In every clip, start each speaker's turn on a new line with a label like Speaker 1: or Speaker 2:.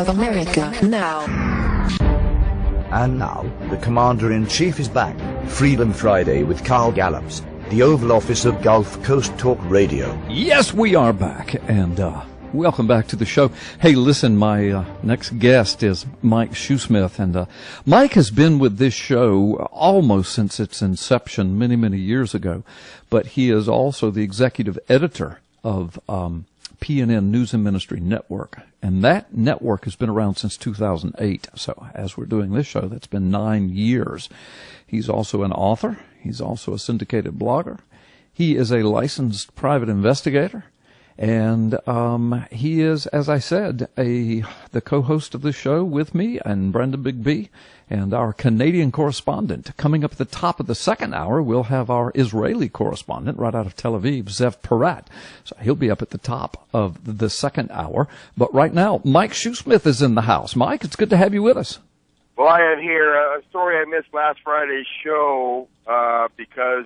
Speaker 1: of America now.
Speaker 2: And now, the Commander-in-Chief is back. Freedom Friday with Carl Gallops, the Oval Office of Gulf Coast Talk Radio.
Speaker 3: Yes, we are back, and welcome back to the show. Hey, listen, my next guest is Mike Shoesmith, and Mike has been with this show almost since its inception many, many years ago, but he is also the executive editor of PNN News and Ministry Network, and that network has been around since 2008. So as we're doing this show, that's been 9 years. He's also an author. He's also a syndicated blogger. He is a licensed private investigator, and he is, as I said, the co-host of the show with me and Brenda Big B, and our Canadian correspondent. Coming up at the top of the second hour, we'll have our Israeli correspondent right out of Tel Aviv, Zev Parat. So he'll be up at the top of the second hour. But right now, Mike Shoesmith is in the house. Mike, it's good to have you with us.
Speaker 4: Well, I am here. Sorry I missed last Friday's show because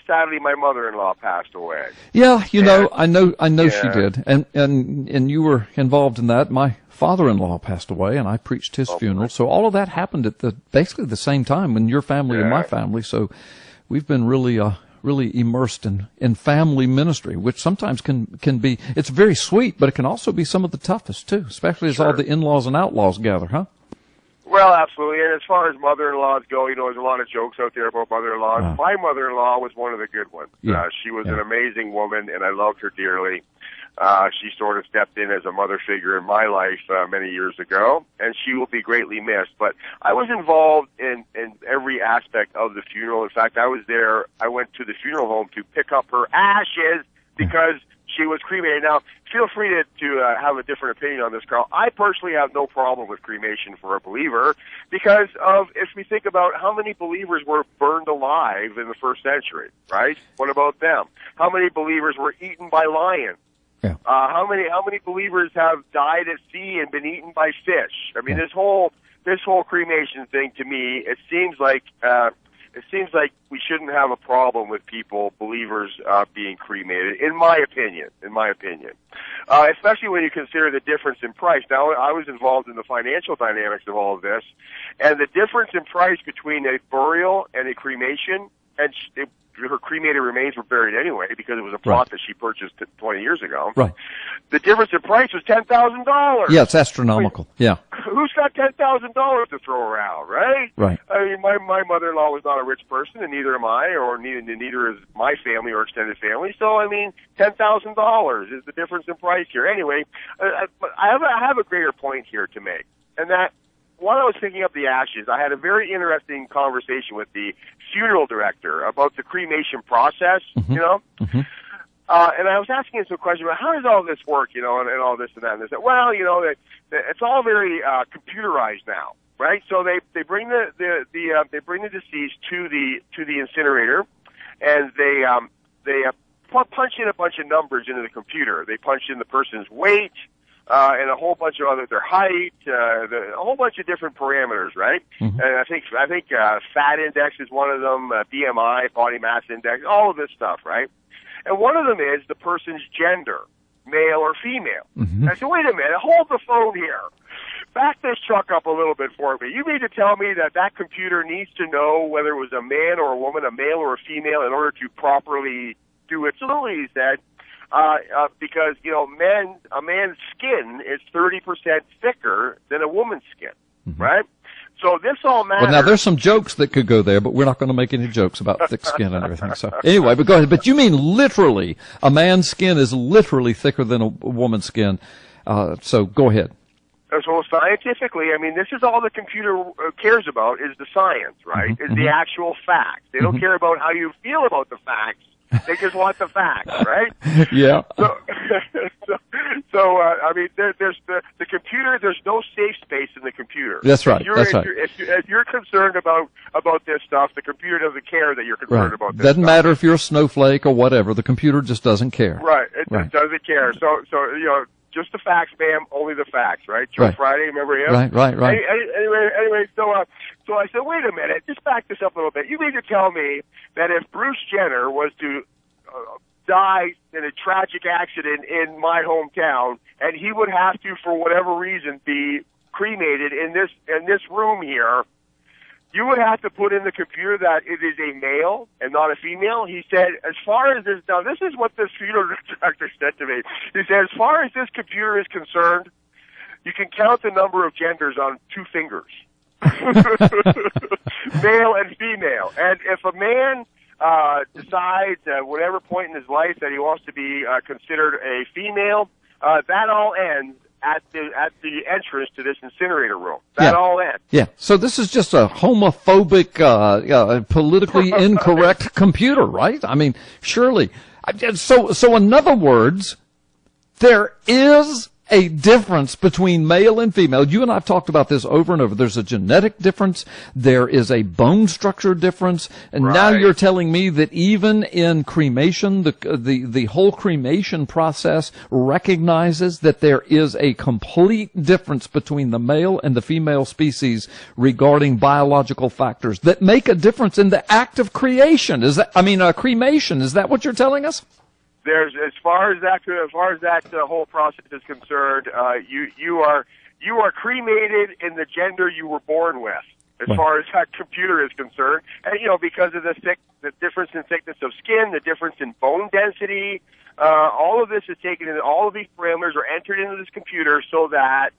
Speaker 4: sadly my mother-in-law passed away.
Speaker 3: Yeah, I know she did, and you were involved in that. My father-in-law passed away, and I preached his funeral. So all of that happened at basically the same time in your family and my family. So we've been really immersed in family ministry, which sometimes can be, it's very sweet, but it can also be some of the toughest too, especially as all the in-laws and outlaws gather, huh?
Speaker 4: Well, absolutely. And as far as mother-in-laws go, there's a lot of jokes out there about mother-in-laws. My mother-in-law was one of the good ones. She was an amazing woman, and I loved her dearly. She sort of stepped in as a mother figure in my life many years ago, and she will be greatly missed. But I was involved in every aspect of the funeral. In fact, I was there. I went to the funeral home to pick up her ashes because she was cremated. Now, feel free to have a different opinion on this, Carl. I personally have no problem with cremation for a believer because if we think about how many believers were burned alive in the first century, right? What about them? How many believers were eaten by lions?
Speaker 3: Yeah.
Speaker 4: How many believers have died at sea and been eaten by fish? I mean, this whole cremation thing, to me, it seems like we shouldn't have a problem with believers being cremated, in my opinion. Especially when you consider the difference in price. Now, I was involved in the financial dynamics of all of this, and the difference in price between a burial and a cremation, and her cremated remains were buried anyway because it was a plot that she purchased 20 years ago.
Speaker 3: Right.
Speaker 4: The difference in price was $10,000.
Speaker 3: Yeah, it's astronomical.
Speaker 4: Who's got $10,000 to throw around, right?
Speaker 3: Right.
Speaker 4: I mean, my mother-in-law was not a rich person, and neither am I, or neither is my family or extended family. So, I mean, $10,000 is the difference in price here. Anyway, I have a greater point here to make, and that while I was picking up the ashes, I had a very interesting conversation with the funeral director about the cremation process,
Speaker 3: Mm-hmm.
Speaker 4: And I was asking him some questions about how does all this work, and all this and that and this. Well, that it's all very computerized now, right? So they bring the deceased to the incinerator, and they punch in a bunch of numbers into the computer. They punch in the person's weight, and a whole bunch of their height, a whole bunch of different parameters, right? Mm-hmm. And I think fat index is one of them, BMI, body mass index, all of this stuff, right? And one of them is the person's gender, male or female. Mm-hmm. I said, wait a minute, hold the phone here. Back this truck up a little bit for me. You mean to tell me that computer needs to know whether it was a man or a woman, a male or a female, in order to properly do its role, he said. Because, a man's skin is 30% thicker than a woman's skin, mm-hmm. right? So this all matters.
Speaker 3: Well, now there's some jokes that could go there, but we're not going to make any jokes about thick skin and everything. So anyway, but go ahead. But you mean literally, a man's skin is literally thicker than a woman's skin. So go ahead.
Speaker 4: So scientifically, I mean, this is all the computer cares about is the science, right?
Speaker 3: Mm-hmm.
Speaker 4: Is the actual facts. They don't care about how you feel about the facts. They just want the facts, right?
Speaker 3: Yeah.
Speaker 4: So I mean, there's the computer. There's no safe space in the computer.
Speaker 3: That's right.
Speaker 4: If you're concerned about this stuff, the computer doesn't care that you're concerned about this.
Speaker 3: Doesn't matter if you're a snowflake or whatever. The computer just doesn't care.
Speaker 4: Right. It doesn't care. So just the facts, ma'am. Only the facts, right? Joe Friday, remember him?
Speaker 3: Right.
Speaker 4: Anyway, so I said, wait a minute, just back this up a little bit. You mean to tell me that if Bruce Jenner was to die in a tragic accident in my hometown, and he would have to, for whatever reason, be cremated in this room here, you would have to put in the computer that it is a male and not a female. He said, as far as this, now this is what this funeral director said to me. He said, as far as this computer is concerned, you can count the number of genders on 2 fingers. Male and female. And if a man decides at whatever point in his life that he wants to be considered a female, that all ends at the entrance to this incinerator room. That all ends.
Speaker 3: Yeah. So this is just a homophobic, politically incorrect computer, right? I mean, surely. So in other words, there is a difference between male and female. You and I have talked about this over and over. There's a genetic difference. There is a bone structure difference. And now you're telling me that even in cremation, the whole cremation process recognizes that there is a complete difference between the male and the female species regarding biological factors that make a difference in the act of creation. Cremation. Is that what you're telling us?
Speaker 4: There's as far as that whole process is concerned, you are cremated in the gender you were born with, as far as that computer is concerned, and because of the difference in thickness of skin, the difference in bone density, all of this is taken in. All of these parameters are entered into this computer so that.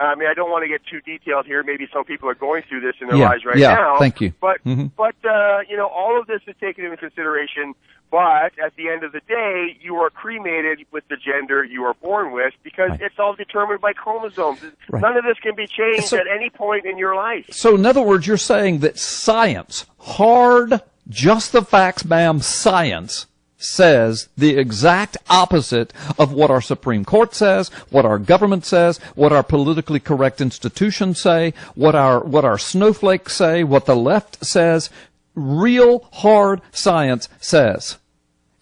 Speaker 4: I don't want to get too detailed here. Maybe some people are going through this in their lives right now.
Speaker 3: Thank you.
Speaker 4: But all of this is taken into consideration. But at the end of the day, you are cremated with the gender you are born with because it's all determined by chromosomes. None of this can be changed at any point in your life.
Speaker 3: So in other words, you're saying that science, hard, just the facts, ma'am, science says the exact opposite of what our Supreme Court says, what our government says, what our politically correct institutions say, what our snowflakes say, what the left says. Real hard science says.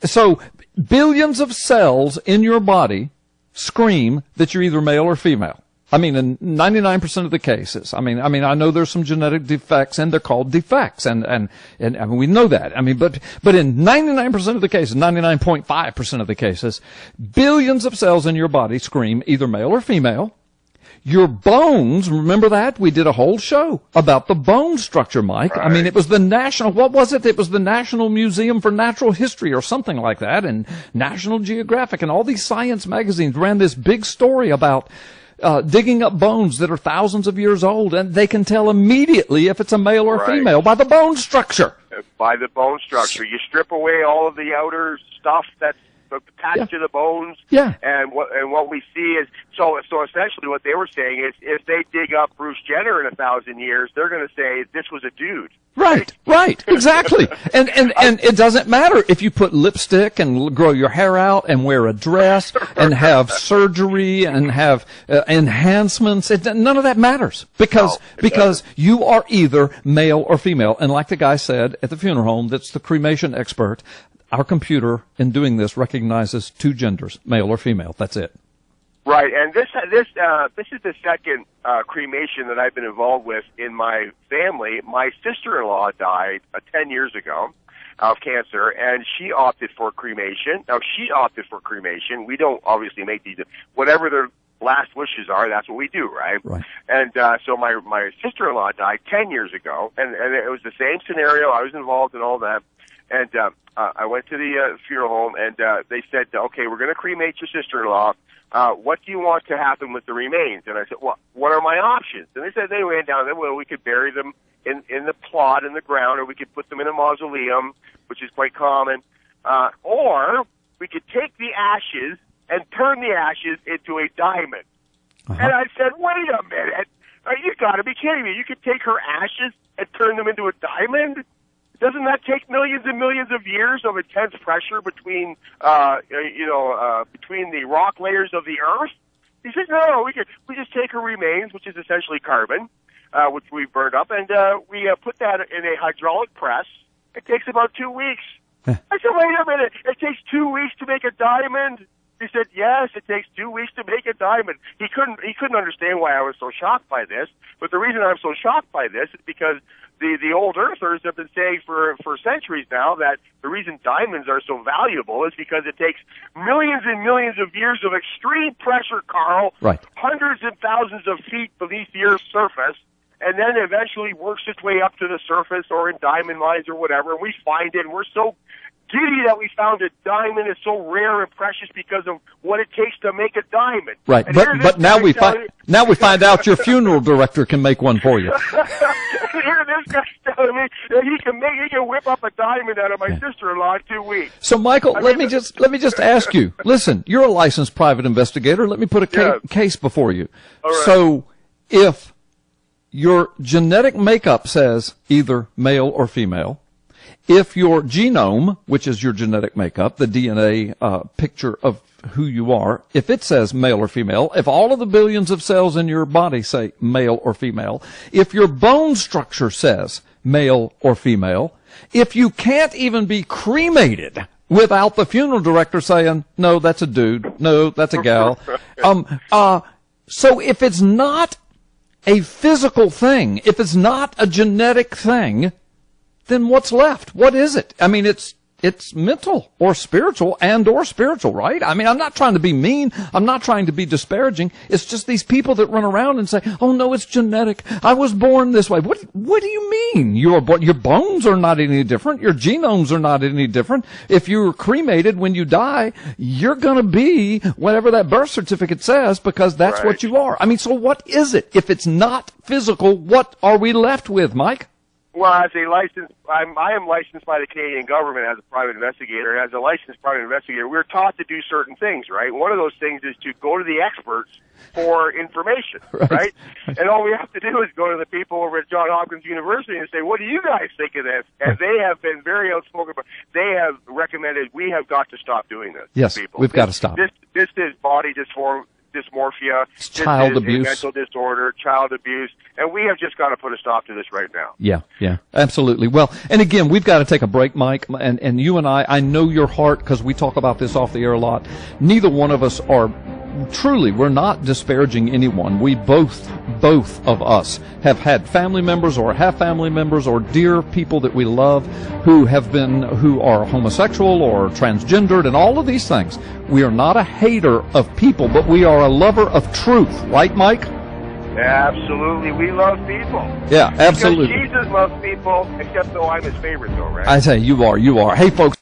Speaker 3: So billions of cells in your body scream that you're either male or female. In 99% of the cases. I know there's some genetic defects and they're called defects and we know that. But in 99% of the cases, 99.5% of the cases, billions of cells in your body scream either male or female. Your bones, remember that? We did a whole show about the bone structure, Mike. It was the what was it? It was the National Museum for Natural History or something like that, and National Geographic and all these science magazines ran this big story about digging up bones that are thousands of years old, and they can tell immediately if it's a male or female by the bone structure.
Speaker 4: By the bone structure. You strip away all of the outer stuff that's attached to the bones, and what we see is so essentially what they were saying is if they dig up Bruce Jenner in 1,000 years, they're going to say this was a dude.
Speaker 3: Right, exactly. And it doesn't matter if you put lipstick and grow your hair out and wear a dress and have surgery and have enhancements. None of that matters because you are either male or female. And like the guy said at the funeral home, that's the cremation expert. Our computer, in doing this, recognizes 2 genders, male or female. That's it.
Speaker 4: Right, and this is the second cremation that I've been involved with in my family. My sister-in-law died 10 years ago of cancer, and she opted for cremation. Now, she opted for cremation. We don't obviously make these. Whatever their last wishes are, that's what we do, right? And so my sister-in-law died 10 years ago, and it was the same scenario. I was involved in all that. And I went to the funeral home, and they said, okay, we're going to cremate your sister-in-law. What do you want to happen with the remains? And I said, well, what are my options? And they said they ran down there, well, we could bury them in the plot in the ground, or we could put them in a mausoleum, which is quite common, or we could take the ashes and turn the ashes into a diamond. And I said, wait a minute. You got to be kidding me. You could take her ashes and turn them into a diamond? Doesn't that take millions and millions of years of intense pressure between the rock layers of the earth? He said, no, we just take her remains, which is essentially carbon, which we burned up, and we put that in a hydraulic press. It takes about 2 weeks. I said, wait a minute, it takes 2 weeks to make a diamond? He said, yes, it takes 2 weeks to make a diamond. He couldn't understand why I was so shocked by this. But the reason I'm so shocked by this is because the old earthers have been saying for centuries now that the reason diamonds are so valuable is because it takes millions and millions of years of extreme pressure, Carl,
Speaker 3: right,
Speaker 4: hundreds and thousands of feet beneath the Earth's surface, and then eventually works its way up to the surface or in diamond mines or whatever, and we find it, and we're so giddy that we found a diamond is so rare and precious because of what it takes to make a diamond.
Speaker 3: Right, but now we find out your funeral director can make one for you.
Speaker 4: Here this guy's telling me that he can whip up a diamond out of my sister-in-law in 2 weeks.
Speaker 3: So, Michael, let me just ask you. Listen, you're a licensed private investigator. Let me put a case before you.
Speaker 4: All right.
Speaker 3: So, if your genetic makeup says either male or female, if your genome, which is your genetic makeup, the DNA picture of who you are, if it says male or female, if all of the billions of cells in your body say male or female, if your bone structure says male or female, if you can't even be cremated without the funeral director saying, no, that's a dude, no, that's a gal. So if it's not a physical thing, if it's not a genetic thing, then what's left? What is it? I mean, it's mental or spiritual or spiritual, right? I mean, I'm not trying to be mean. I'm not trying to be disparaging. It's just these people that run around and say, oh no, it's genetic. I was born this way. What do you mean? Your bones are not any different. Your genomes are not any different. If you're cremated when you die, you're gonna be whatever that birth certificate says because that's what you are. I mean, so what is it? If it's not physical, what are we left with, Mike?
Speaker 4: Well, as a licensed, I am licensed by the Canadian government as a private investigator. As a licensed private investigator, we're taught to do certain things, right? One of those things is to go to the experts for information, right? And all we have to do is go to the people over at Johns Hopkins University and say, what do you guys think of this? And they have been very outspoken, but they have recommended we have got to stop doing this.
Speaker 3: Yes,
Speaker 4: people.
Speaker 3: We've got to stop.
Speaker 4: This is body dysmorphia,
Speaker 3: child abuse,
Speaker 4: mental disorder, child abuse, and we have just got to put a stop to this right now.
Speaker 3: Yeah, absolutely. Well, and again, we've got to take a break, Mike, and you and I know your heart because we talk about this off the air a lot. Neither one of us are truly, we're not disparaging anyone. We both of us have had family members or have family members or dear people that we love who are homosexual or transgendered and all of these things. We are not a hater of people, but we are a lover of truth. Right, Mike?
Speaker 4: Absolutely. We love people.
Speaker 3: Yeah, absolutely.
Speaker 4: Because Jesus loves people, except though I'm his favorite, though, right?
Speaker 3: I say you are. Hey, folks.